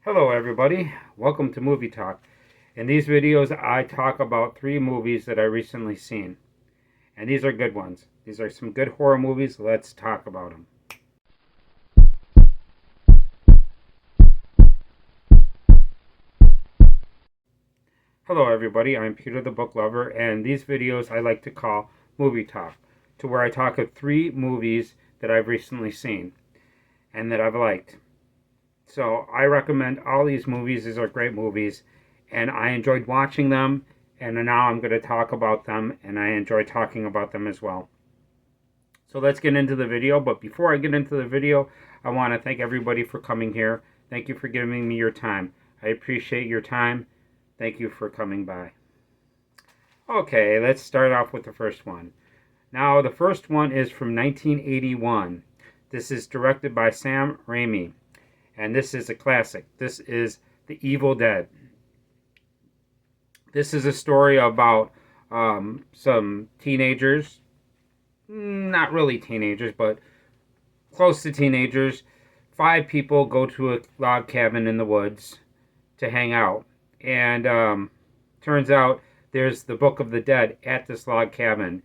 Hello everybody, welcome to Movie Talk. In these videos I talk about 3 movies that I recently seen. And these are good ones. These are some good horror movies, let's talk about them. Hello everybody, I'm Peter the Book Lover, and these videos I like to call Movie Talk, to where I talk of 3 movies that I've recently seen and that I've liked. So I recommend all these movies. These are great movies, and I enjoyed watching them, and now I'm going to talk about them, and I enjoy talking about them as well. So let's get into the video, but before I get into the video, I want to thank everybody for coming here. Thank you for giving me your time. I appreciate your time. Thank you for coming by. Okay, let's start off with the first one. Now, the first one is from 1981. This is directed by Sam Raimi. And this is a classic. This is The Evil Dead. This is a story about some teenagers, not really teenagers, but close to teenagers. 5 people go to a log cabin in the woods to hang out. And turns out there's the Book of the Dead at this log cabin.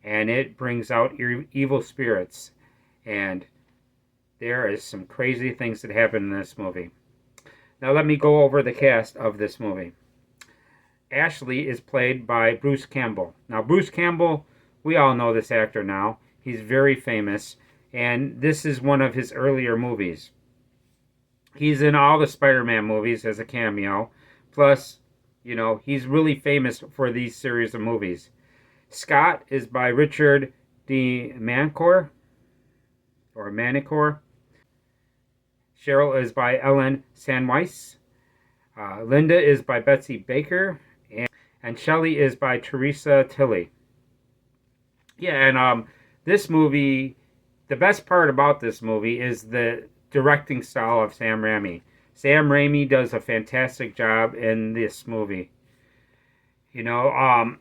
And it brings out evil spirits. And there is some crazy things that happen in this movie. Now let me go over the cast of this movie. Ashley is played by Bruce Campbell. Now Bruce Campbell, we all know this actor now. He's very famous, and this is one of his earlier movies. He's in all the Spider-Man movies as a cameo. Plus, he's really famous for these series of movies. Scott is by Richard D. Manicor. Cheryl is by Ellen Sandweiss. Linda is by Betsy Baker. And Shelley is by Teresa Tilley. Yeah, and this movie, the best part about this movie is the directing style of Sam Raimi. Sam Raimi does a fantastic job in this movie. When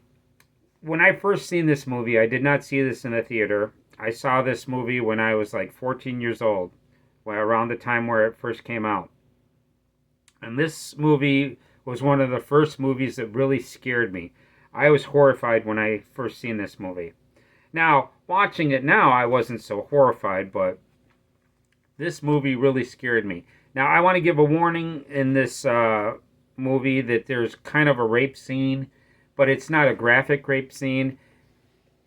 I first seen this movie, I did not see this in the theater. I saw this movie when I was like 14 years old, around the time where it first came out. And this movie was one of the first movies that really scared me. I was horrified when I first seen this movie. Now, watching it now, I wasn't so horrified, but this movie really scared me. Now, I want to give a warning in this movie that there's kind of a rape scene, but it's not a graphic rape scene.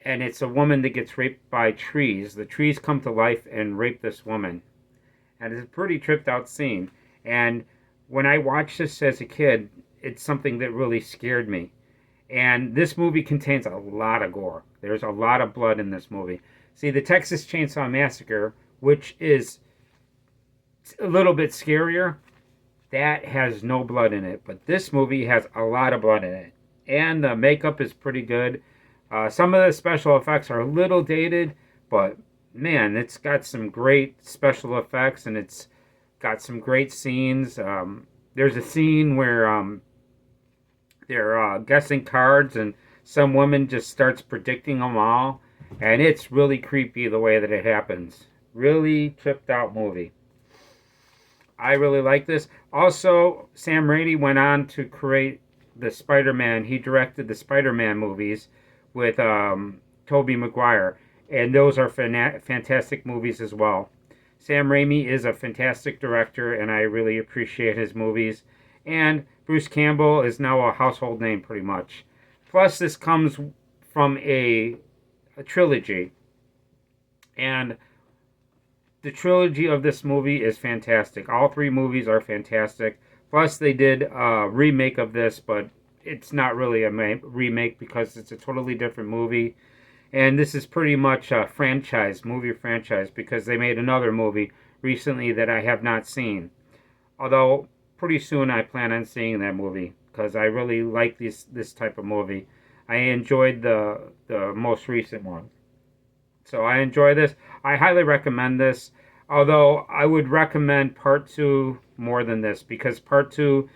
And it's a woman that gets raped by trees. The trees come to life and rape this woman. And it's a pretty tripped out scene. And when I watched this as a kid, it's something that really scared me. And this movie contains a lot of gore. There's a lot of blood in this movie. See, the Texas Chainsaw Massacre, which is a little bit scarier, that has no blood in it. But this movie has a lot of blood in it. And the makeup is pretty good. Some of the special effects are a little dated, but man, it's got some great special effects, and it's got some great scenes. There's a scene where they're guessing cards, and some woman just starts predicting them all, and it's really creepy the way that it happens. Really tripped out movie. I really like this. Also, Sam Raimi went on to create the Spider-Man. He directed the Spider-Man movies with Tobey Maguire, and those are fantastic movies as well. Sam Raimi is a fantastic director, and I really appreciate his movies. And Bruce Campbell is now a household name, pretty much. Plus, this comes from a trilogy, and the trilogy of this movie is fantastic. All 3 movies are fantastic. Plus, they did a remake of this, but it's not really a remake because it's a totally different movie. And this is pretty much a movie franchise, because they made another movie recently that I have not seen. Although, pretty soon I plan on seeing that movie, because I really like this type of movie. I enjoyed the most recent one. So I enjoy this. I highly recommend this. Although, I would recommend Part 2 more than this, because Part 2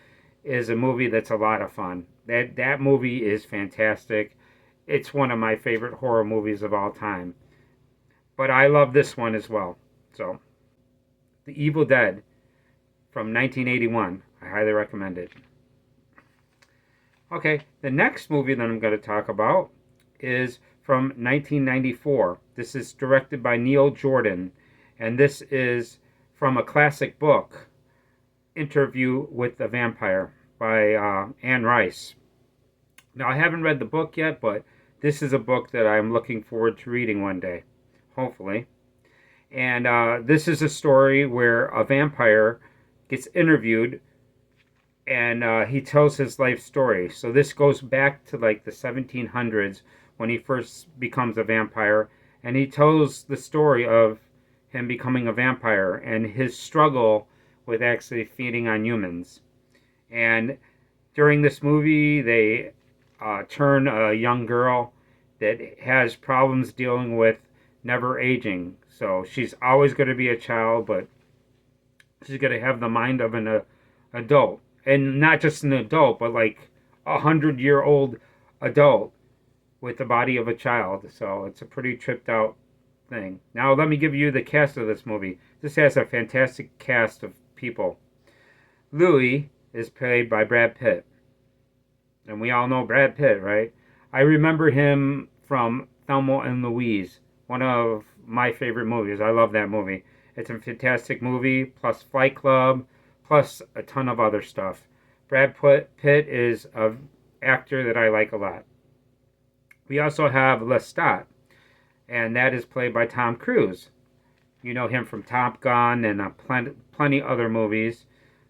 is a movie that's a lot of fun. That movie is fantastic. It's one of my favorite horror movies of all time. But I love this one as well. So, The Evil Dead. from 1981. I highly recommend it. Okay, the next movie that I'm going to talk about is from 1994. This is directed by Neil Jordan, and this is from a classic book, Interview with the Vampire by Anne Rice. Now, I haven't read the book yet, but this is a book that I'm looking forward to reading one day, hopefully. And this is a story where a vampire gets interviewed and he tells his life story. So this goes back to like the 1700s when he first becomes a vampire, and he tells the story of him becoming a vampire and his struggle with actually feeding on humans. And during this movie, they turn a young girl that has problems dealing with never aging. So she's always going to be a child, but she's going to have the mind of an adult. And not just an adult, but like 100-year-old adult with the body of a child. So it's a pretty tripped out thing. Now let me give you the cast of this movie. This has a fantastic cast of people. Louis is played by Brad Pitt. And we all know Brad Pitt, right? I remember him from Thelma and Louise, one of my favorite movies. I love that movie. It's a fantastic movie, plus Fight Club, plus a ton of other stuff. Brad Pitt is an actor that I like a lot. We also have Lestat, and that is played by Tom Cruise. You know him from Top Gun and plenty other movies,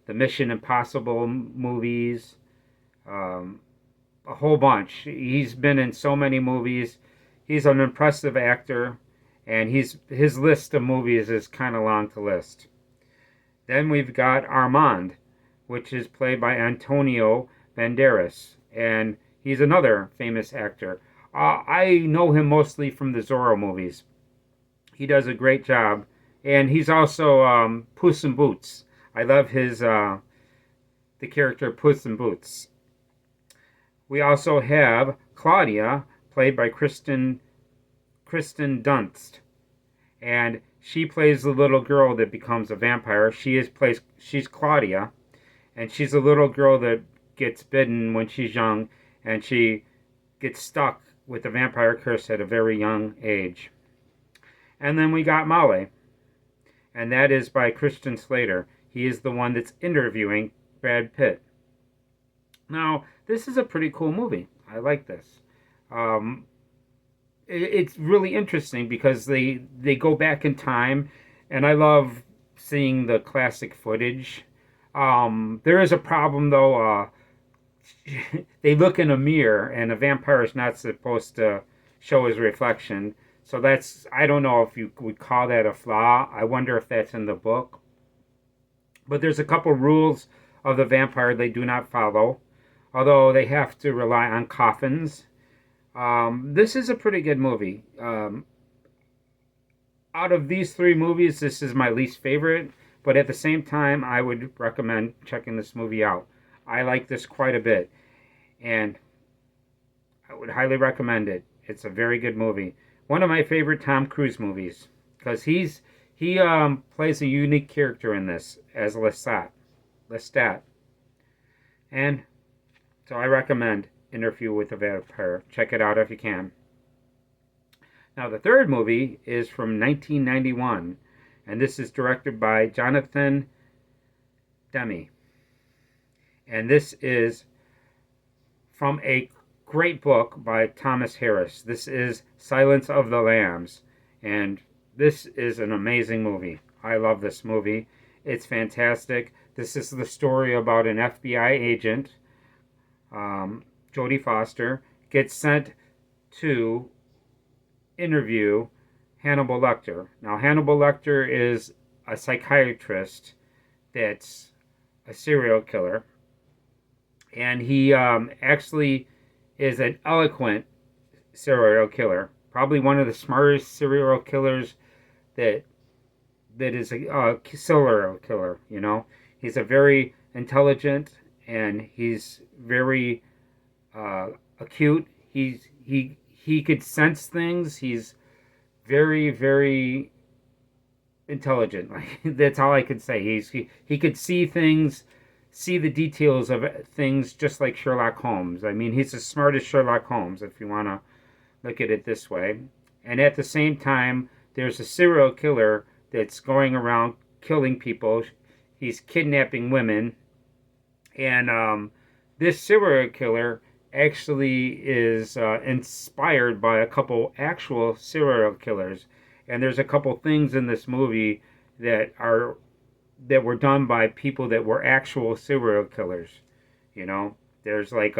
the Mission Impossible movies, a whole bunch. He's been in so many movies. He's an impressive actor, and his list of movies is kind of long to list. Then we've got Armand, which is played by Antonio Banderas, and he's another famous actor. I know him mostly from the Zorro movies. He does a great job, and he's also Puss in Boots. I love the character Puss in Boots. We also have Claudia, played by Kristen Dunst, and she plays the little girl that becomes a vampire. She's Claudia, and she's a little girl that gets bitten when she's young, and she gets stuck with the vampire curse at a very young age. And then we got Molly, and that is by Christian Slater. He is the one that's interviewing Brad Pitt. Now, this is a pretty cool movie. I like this. It's really interesting because they go back in time, and I love seeing the classic footage. There is a problem though. They look in a mirror, and a vampire is not supposed to show his reflection. So I don't know if you would call that a flaw. I wonder if that's in the book. But there's a couple rules of the vampire they do not follow, although they have to rely on coffins. This is a pretty good movie. Out of these three movies, this is my least favorite, but at the same time, I would recommend checking this movie out. I like this quite a bit, and I would highly recommend it. It's a very good movie. One of my favorite Tom Cruise movies, because he plays a unique character in this as Lestat. And so I recommend Interview with a Vampire. Check it out if you can. Now, the third movie is from 1991, and this is directed by Jonathan Demme. And this is from a great book by Thomas Harris. This is Silence of the Lambs, and this is an amazing movie. I love this movie. It's fantastic. This is the story about an FBI agent, Jodie Foster, gets sent to interview Hannibal Lecter. Now, Hannibal Lecter is a psychiatrist that's a serial killer, and he actually is an eloquent serial killer, probably one of the smartest serial killers that is a serial killer. He's a very intelligent, and he's very acute. He could sense things. He's very, very intelligent. Like that's all I could say. He could see things, see the details of things, just like Sherlock Holmes. I mean, he's as smart as Sherlock Holmes, if you want to look at it this way. And at the same time, there's a serial killer that's going around killing people. He's kidnapping women, and this serial killer actually is inspired by a couple actual serial killers. And there's a couple things in this movie that are that were done by people that were actual serial killers. You know, there's like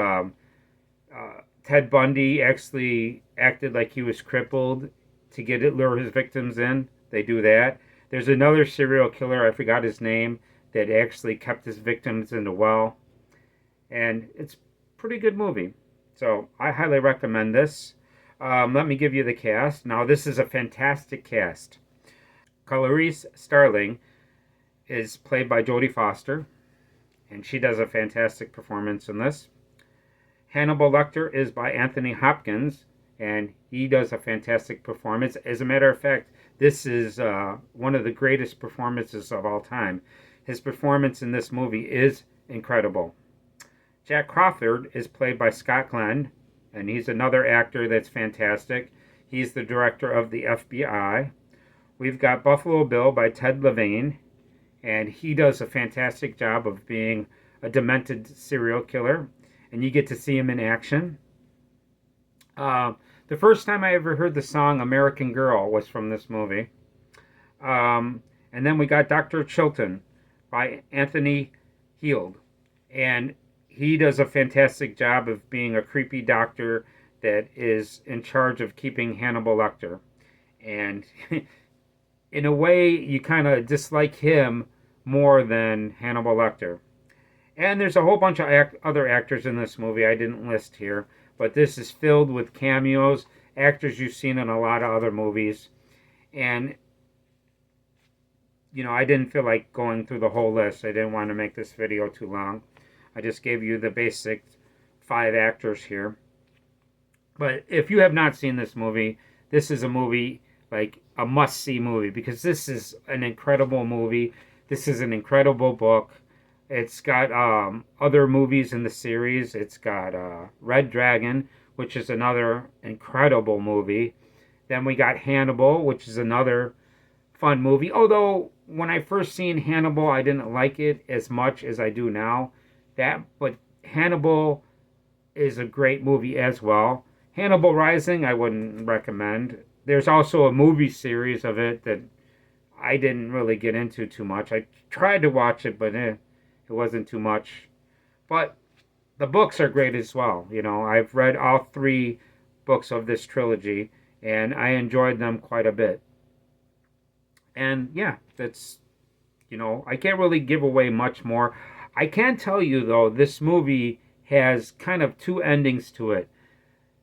Ted Bundy actually acted like he was crippled to lure his victims in. They do that. There's another serial killer, I forgot his name, that actually kept his victims in the well. And it's a pretty good movie. So I highly recommend this. Let me give you the cast. Now, this is a fantastic cast. Clarice Starling is played by Jodie Foster, and she does a fantastic performance in this. Hannibal Lecter is by Anthony Hopkins, and he does a fantastic performance. As a matter of fact, this is one of the greatest performances of all time. His performance in this movie is incredible. Jack Crawford is played by Scott Glenn, and he's another actor that's fantastic. He's the director of the FBI. We've got Buffalo Bill by Ted Levine, and he does a fantastic job of being a demented serial killer, and you get to see him in action. The first time I ever heard the song American Girl was from this movie. And then we got Dr. Chilton by Anthony Heald, and he does a fantastic job of being a creepy doctor that is in charge of keeping Hannibal Lecter. And in a way, you kind of dislike him more than Hannibal Lecter. And there's a whole bunch of other actors in this movie I didn't list here, but this is filled with cameos, actors you've seen in a lot of other movies. And, you know, I didn't feel like going through the whole list. I didn't want to make this video too long. I just gave you the basic 5 actors here. But if you have not seen this movie, this is a movie, like a must-see movie, because this is an incredible movie. This is an incredible book. It's got other movies in the series. It's got Red Dragon, which is another incredible movie. Then we got Hannibal, which is another fun movie. Although, when I first seen Hannibal, I didn't like it as much as I do now. But Hannibal is a great movie as well. Hannibal Rising, I wouldn't recommend. There's also a movie series of it that I didn't really get into too much. I tried to watch it, but it wasn't too much. But the books are great as well. You know, I've read all 3 books of this trilogy, and I enjoyed them quite a bit. And yeah, that's, you know, I can't really give away much more. I can tell you, though, this movie has kind of 2 endings to it.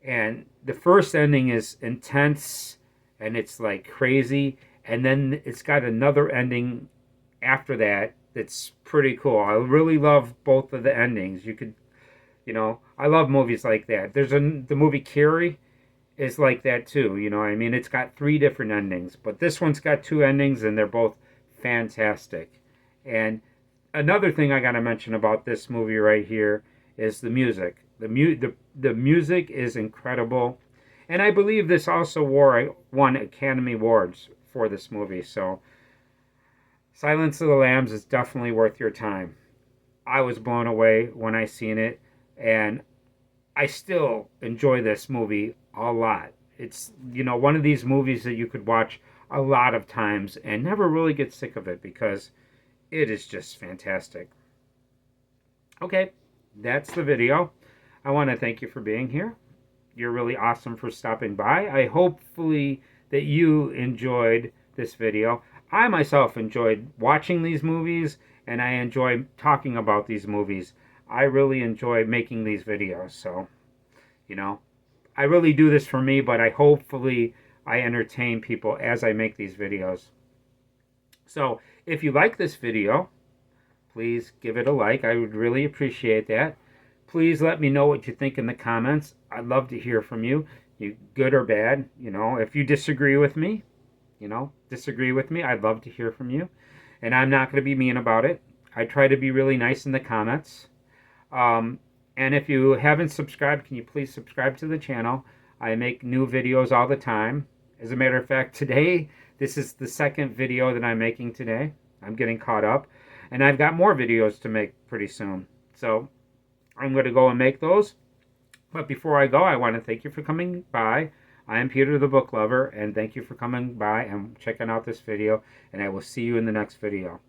And the first ending is intense, and it's like crazy. And then it's got another ending after that that's pretty cool. I really love both of the endings. You could, you know, I love movies like that. The movie Carrie is like that too. You know, I mean, it's got 3 different endings, but this one's got 2 endings, and they're both fantastic. And another thing I got to mention about this movie right here is the music. The music is incredible, and I believe this also won Academy Awards for this movie. So, Silence of the Lambs is definitely worth your time. I was blown away when I seen it, and I still enjoy this movie a lot. It's, you know, one of these movies that you could watch a lot of times and never really get sick of it, because it is just fantastic. Okay, that's the video. I want to thank you for being here. You're really awesome for stopping by. I hopefully that you enjoyed this video. I myself enjoyed watching these movies, and I enjoy talking about these movies. I really enjoy making these videos. So, you know, I really do this for me, but hopefully I entertain people as I make these videos. So, if you like this video, please give it a like. I would really appreciate that. Please let me know what you think in the comments. I'd love to hear from you, good or bad. You know, if you disagree with me, you know, disagree with me, I'd love to hear from you. And I'm not going to be mean about it. I try to be really nice in the comments. Um, and if you haven't subscribed, can you please subscribe to the channel? I make new videos all the time. As a matter of fact, today, this is the second video that I'm making today. I'm getting caught up. And I've got more videos to make pretty soon. So I'm going to go and make those. But before I go, I want to thank you for coming by. I am Peter the Book Lover, and thank you for coming by and checking out this video. And I will see you in the next video.